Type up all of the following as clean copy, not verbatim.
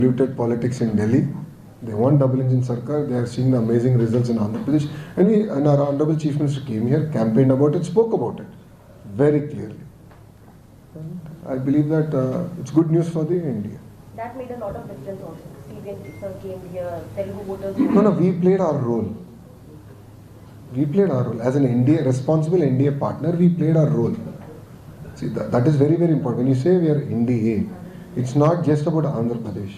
Polluted politics in Delhi. They want double engine Sarkar. They are seeing the amazing results in Andhra Pradesh. And our Honorable Chief Minister came here, campaigned about it, spoke about it very clearly. And I believe that it's good news for the India. That made a lot of difference also. CBN sir came here, Telugu voters. No, we played our role. We played our role. As an responsible NDA partner, we played our role. See, that is very, very important. When you say we are NDA, it's not just about Andhra Pradesh.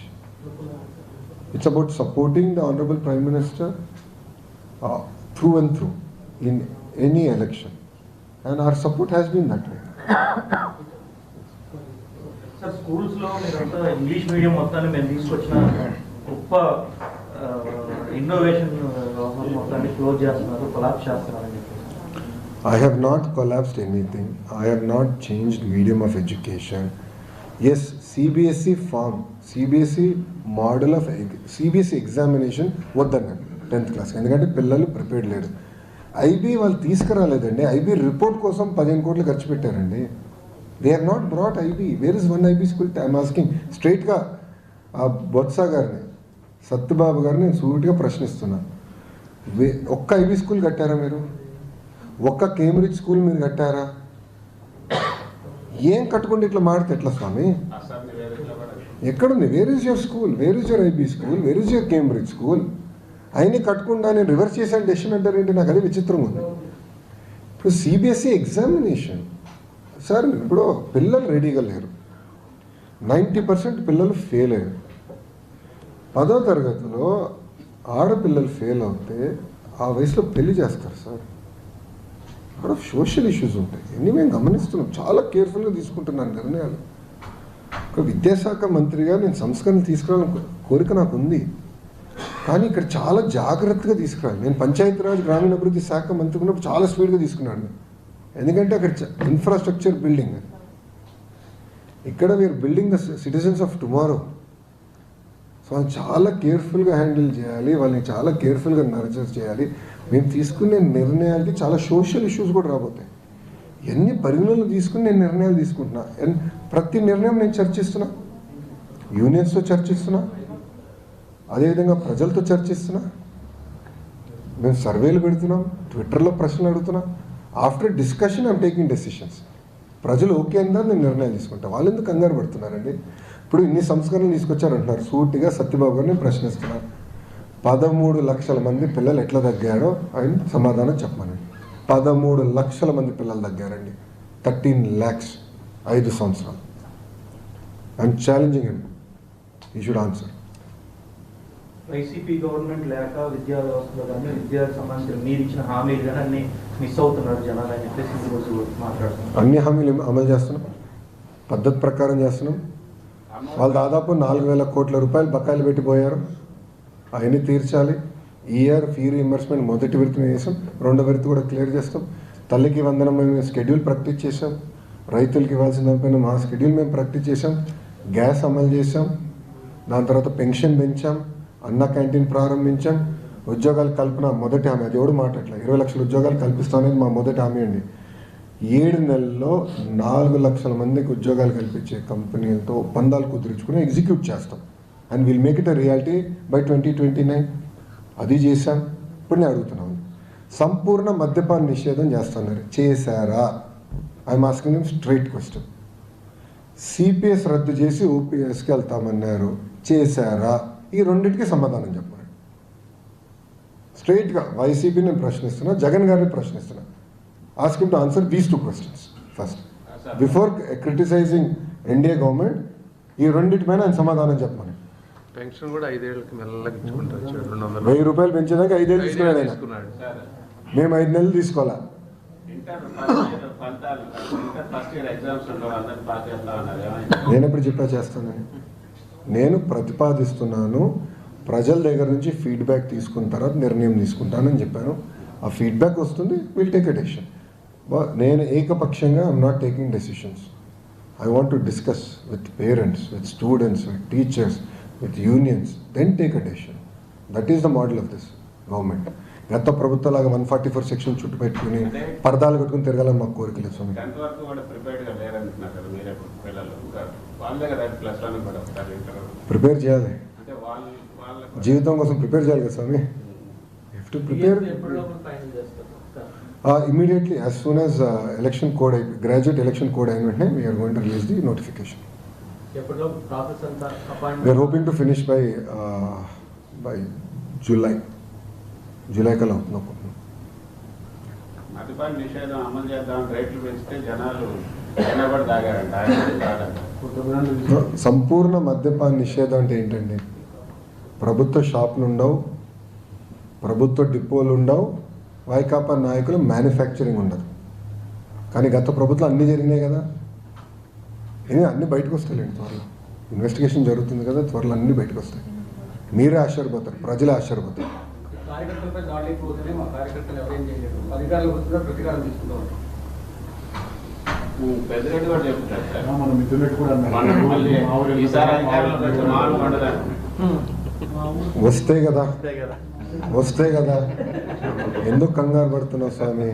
It's about supporting the Honorable Prime Minister through and through in any election. And our support has been that way. Sir, schools lo English medium mottani men తీసుకొచ్చిన గొప్ప innovation మొత్తాన్ని close చేస్తున్నారు, collapse చేస్తున్నారు అని చెప్పి. I have not collapsed anything. I have not changed medium of education. Yes, CBSE form, CBSE model of CBSE examination వద్దన్నాడు 10th class, ఎందుకంటే పిల్లలు ప్రిపేర్డ్ లేరు. ఐబీ వాళ్ళు తీసుకురాలేదండి. ఐబీ రిపోర్ట్ కోసం 15 కోట్లు ఖర్చు పెట్టారండి. They are not brought IB. Where is one IB school? I'm asking స్ట్రైట్గా ఆ బొత్స గారిని, సత్యబాబు గారిని నేను సూటిగా ప్రశ్నిస్తున్నా. ఒక్క ఐబీ స్కూల్ కట్టారా మీరు? ఒక్క కేంబ్రిడ్జ్ స్కూల్ మీరు కట్టారా? ఏం కట్టుకుంటే ఇట్లా మాడితే ఎట్లా స్వామి? ఎక్కడుంది? Where is your school? Where is your IB school? Where is your Cambridge school? అయినా కట్టకుండా నేను రివర్స్ చేశాను డెసిషన్ అంటారేంటి? నాకు అదే విచిత్రంగా ఉంది. ఇప్పుడు సిబిఎస్ఈ ఎగ్జామినేషన్ సార్, ఇప్పుడు పిల్లలు రెడీగా లేరు. 90% పిల్లలు ఫెయిల్ అయ్యారు. 10వ తరగతిలో ఆడపిల్లలు ఫెయిల్ అవుతే ఆ వయసులో పెళ్లి చేస్తారు సార్. అక్కడ సోషల్ ఇష్యూస్ ఉంటాయి. ఇన్ని మేము గమనిస్తున్నాం, చాలా కేర్ఫుల్గా తీసుకుంటున్నాను నిర్ణయాలు. ఒక విద్యాశాఖ మంత్రిగా నేను సంస్కరణ తీసుకురావాలని కోరిక నాకు ఉంది, కానీ ఇక్కడ చాలా జాగ్రత్తగా తీసుకురావాలి. నేను పంచాయతీరాజ్ గ్రామీణాభివృద్ధి శాఖ మంత్రి ఉన్నప్పుడు చాలా స్పీడ్గా తీసుకున్నాను, ఎందుకంటే అక్కడ ఇన్ఫ్రాస్ట్రక్చర్ బిల్డింగ్. ఇక్కడ we're building the citizens of tomorrow. So అది చాలా కేర్ఫుల్గా హ్యాండిల్ చేయాలి, వాళ్ళని చాలా కేర్ఫుల్గా నర్చర్ చేయాలి. మేము తీసుకునే నిర్ణయాలకి చాలా సోషల్ ఇష్యూస్ కూడా రాబోతాయి. ఎన్ని పరిగణనలు తీసుకుని నేను నిర్ణయాలు తీసుకుంటున్నా. ప్రతి నిర్ణయం నేను చర్చిస్తున్నా, యూనియన్స్తో చర్చిస్తున్నా, అదేవిధంగా ప్రజలతో చర్చిస్తున్నా. మేము సర్వేలు పెడుతున్నాం, ట్విట్టర్లో ప్రశ్నలు అడుగుతున్నాం. After discussion I'm taking decisions. ప్రజలు ఓకే అందారు, నేను నిర్ణయాలు తీసుకుంటాను. వాళ్ళు ఎందుకు కంగారు పడుతున్నారండి? ఇప్పుడు ఇన్ని సంస్కరణలు తీసుకొచ్చారంటున్నారు. సూటిగా సత్యబాబు గారిని ప్రశ్నిస్తున్నారు. 13 లక్షల మంది పిల్లలు ఎట్లా తగ్గారో ఆయన సమాధానం చెప్పమనండి. 13 లక్షల మంది పిల్లలు తగ్గారండి. 13 lakhs 5 సంవత్సరాలు. I'm challenging him, he should answer. YCP government లేక విద్యా వ్యవస్థలో కానీ విద్యాకు సంబంధించిన మీరు ఇచ్చిన హామీలు కానీ అన్ని మిస్ అవుతున్నారు జనాలు అని చెప్పేసి ఈరోజు మాట్లాడుతున్నాం. అన్ని హామీలు అమలు చేస్తున్నాం, పద్ధతి ప్రకారం చేస్తున్నాం. వాళ్ళు దాదాపు 4,000 కోట్ల రూపాయలు బకాయిలు పెట్టిపోయారు, అవన్నీ తీర్చాలి. ఈ ఇయర్ ఫీ రీయింబర్స్మెంట్ మొదటి విడతను చేసాం, రెండో విడత కూడా క్లియర్ చేస్తాం. తల్లికి వందనం మేము స్కెడ్యూల్ ప్రాక్టీస్ చేసాం, రైతులకి ఇవ్వాల్సిన దానిపైన మా స్కెడ్యూల్ మేము ప్రాక్టీస్ చేసాం. గ్యాస్ అమలు చేసాం, దాని తర్వాత పెన్షన్ పెంచాం, అన్న క్యాంటీన్ ప్రారంభించాం. ఉద్యోగాలు కల్పన మొదటి హామీ, అది ఎవడు మాట్లాడలే. 20 లక్షల ఉద్యోగాలు కల్పిస్తామనేది మా మొదటి హామీ అండి. 7 నెలల్లో 4 లక్షల మందికి ఉద్యోగాలు కల్పించే కంపెనీలతో ఒప్పందాలు కుదుర్చుకుని ఎగ్జిక్యూట్ చేస్తాం. And will make it a reality by 2029. అది చేశాం. ఇప్పుడు నేను అడుగుతున్నాను, సంపూర్ణ మద్యపాన నిషేధం చేస్తున్నారు, చేశారా? I'm asking him straight question. CPS రద్దు చేసి ఓపీఎస్కి వెళ్తామన్నారు, చేశారా? ఈ రెండింటికి సమాధానం చెప్పండి. స్ట్రైట్గా వైసీపీ నేను ప్రశ్నిస్తున్నా, జగన్ గారిని ప్రశ్నిస్తున్నా. Ask him to answer these 2 questions first before criticising NDA government. ఈ రెండింటిపైన ఆయన సమాధానం చెప్పమని. పెన్షన్ కూడా 5 ఏళ్ళకి మెల్లగా ఇచ్చుకుంటారు. 1000 రూపాయలు పెంచేదాకా 5 ఏళ్ళు తీసుకున్నాడు ఆయన. మేము 5 నెలలు తీసుకోవాలా? నేను ఎప్పుడు చెప్పా చేస్తానని. నేను ప్రతిపాదిస్తున్నాను, ప్రజల దగ్గర నుంచి ఫీడ్బ్యాక్ తీసుకున్న తర్వాత నిర్ణయం తీసుకుంటానని చెప్పాను. ఆ ఫీడ్బ్యాక్ వస్తుంది, విల్ టేక్ ఎ డెసిషన్. నేను ఏకపక్షంగా I'm not taking decisions. I want to discuss with parents, with students, with teachers, with unions, then take a decision. That is the model of this government. గత ప్రభుత్వాలాగా 144 section చుట్టూ పెట్టుకుని పరదాలు కట్టుకుని తిరగాలని మాకు కోరిక లేదు స్వామి. వాళ్ళే కదా ప్లస్ వన్ కూడా ఒకసారి ప్రిపేర్ చేయాలి, అంటే వాళ్ళ జీవితం కోసం ప్రిపేర్ చేయాలి కదా స్వామి. Have to prepare immediately as soon as election code అయిపోయి గ్రాడ్యుయేట్ ఎలక్షన్ కోడ్ అయిన వెంటనే we're going to release the notification. We're hoping to finish by July కల్లా అవుతుంది అనుకుంటున్నాం. మద్యపాన నిషేధం అమలు చేద్దాం, రేట్లు పెంచితే జనాలు ఎనబడి తాగారంట, సంపూర్ణ మద్యపాన నిషేధం అంటే ఏంటండి? ప్రభుత్వ షాపులు ఉండవు, ప్రభుత్వ డిపోలు ఉండవు, వైకాపా నాయకులు మ్యానుఫ్యాక్చరింగ్ ఉండదు. కానీ గత ప్రభుత్వం అన్నీ జరిగినాయి కదా, అన్నీ బయటకు వస్తాయండి. త్వరలో ఇన్వెస్టిగేషన్ జరుగుతుంది కదా, త్వరలో అన్నీ బయటకు వస్తాయి. మీరే ఆశ్చర్యపోతారు, ప్రజలే ఆశ్చర్యపోతారు. కార్యకర్తలపై దాడి అయిపోతేనే మా కార్యకర్తలు ఎవరేం చేయలేదు, అధికారులు వస్తున్నా ప్రతికారం తీసుకుంటూ ఉంటాం. పెద్దరెడ్డి కూడా చెప్తారు సార్, మన మిత్రులు కూడా మనం మళ్ళీ ఈసారి అధికారంలోకి వచ్చి మామూలు ఉండదు. వస్తే కదా ఎందుకు కంగారు పడుతున్నావు స్వామి?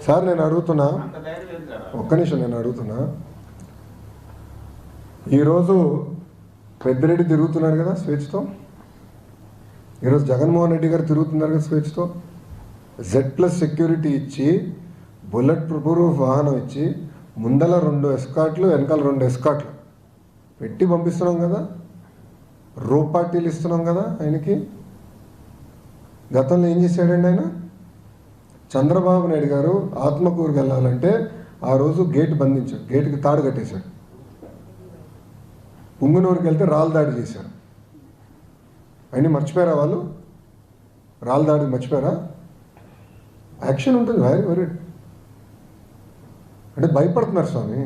సార్ నేను అడుగుతున్నా, అంత ధైర్యం లేదు కదా. ఒక్క నిమిషం నేను అడుగుతున్నా. ఈరోజు పెద్దిరెడ్డి తిరుగుతున్నాడు కదా స్వేచ్ఛతో, ఈరోజు జగన్మోహన్ రెడ్డి గారు తిరుగుతున్నారు కదా స్వేచ్ఛతో. Z+ సెక్యూరిటీ ఇచ్చి, బుల్లెట్ ప్రూఫ్ వాహనం ఇచ్చి, ముందల 2 ఎస్కాట్లు, వెనకాల 2 ఎస్కాట్లు పెట్టి పంపిస్తున్నాం కదా, పార్టీలు ఇస్తున్నాం కదా ఆయనకి. గతంలో ఏం చేశాడండి ఆయన? చంద్రబాబు నాయుడు గారు ఆత్మకూరుకి వెళ్ళాలంటే ఆ రోజు గేట్ బంధించాడు, గేటుకి తాడు కట్టేశాడు. పుంగునూరుకి వెళ్తే రాళ్ళ దాడి చేశారు. అయినా మర్చిపోయారా వాళ్ళు? రాళ్ళ దాడి మర్చిపోయారా? యాక్షన్ ఉంటుంది, వెరీ అంటే భయపడుతున్నారు స్వామి.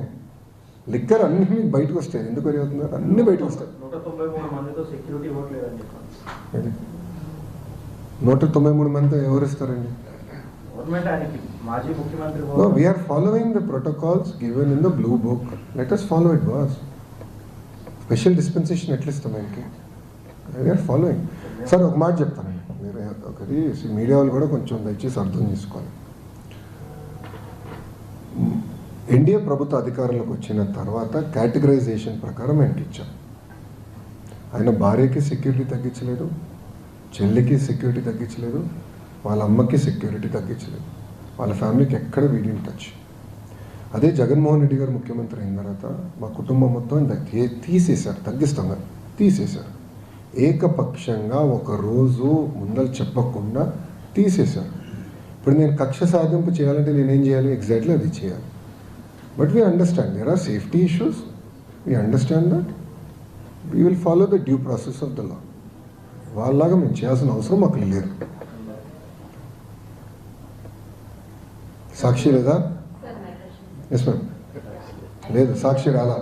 లిక్కర్ అన్ని మీకు బయటకు వస్తాయి. ఎందుకు వరి అవుతున్నారు? అన్నీ బయటకు వస్తాయి. 193 మందితో సెక్యూరిటీ ఇవ్వట్లేదని చెప్పాను. 193 మంది ఎవరు ఇస్తారండి? గవర్నమెంట్ ఆయనకి మాజీ ముఖ్యమంత్రి No, we are following the protocols given in the blue book. Let us follow it, boss. Special dispensation ఎట్లా ఇస్తాం ఆయనకి? We are following. సార్ ఒక మాట చెప్తానండి, మీరు ఒకటి మీడియా వాళ్ళు కూడా కొంచెం దయచేసి అర్థం చేసుకోవాలి. ఎన్డీఏ ప్రభుత్వ అధికారంలోకి వచ్చిన తర్వాత కేటగరైజేషన్ ప్రకారం ఆయనకి ఇచ్చాం. ఆయన భార్యకి సెక్యూరిటీ తగ్గించలేదు, చెల్లికి సెక్యూరిటీ తగ్గించలేదు, వాళ్ళ అమ్మకి సెక్యూరిటీ తగ్గించలేదు, వాళ్ళ ఫ్యామిలీకి ఎక్కడ వీడిని టచ్. అదే జగన్మోహన్ రెడ్డి గారు ముఖ్యమంత్రి అయిన తర్వాత మా కుటుంబం మొత్తం తీసేశారు, తగ్గిస్తాం కదా, తీసేశారు. ఏకపక్షంగా ఒకరోజు ముందర చెప్పకుండా తీసేశారు. ఇప్పుడు నేను కక్ష సాధింపు చేయాలంటే నేనేం చేయాలి? ఎగ్జాక్ట్లీ అది చేయాలి. But we understand there are safety issues, we understand that, we will follow the due process of the law. వాళ్ళలాగా మేము చేయాల్సిన అవసరం మాకు లేదు. సాక్షి లేదా? Yes ma'am. లేదు, సాక్షి రాలా.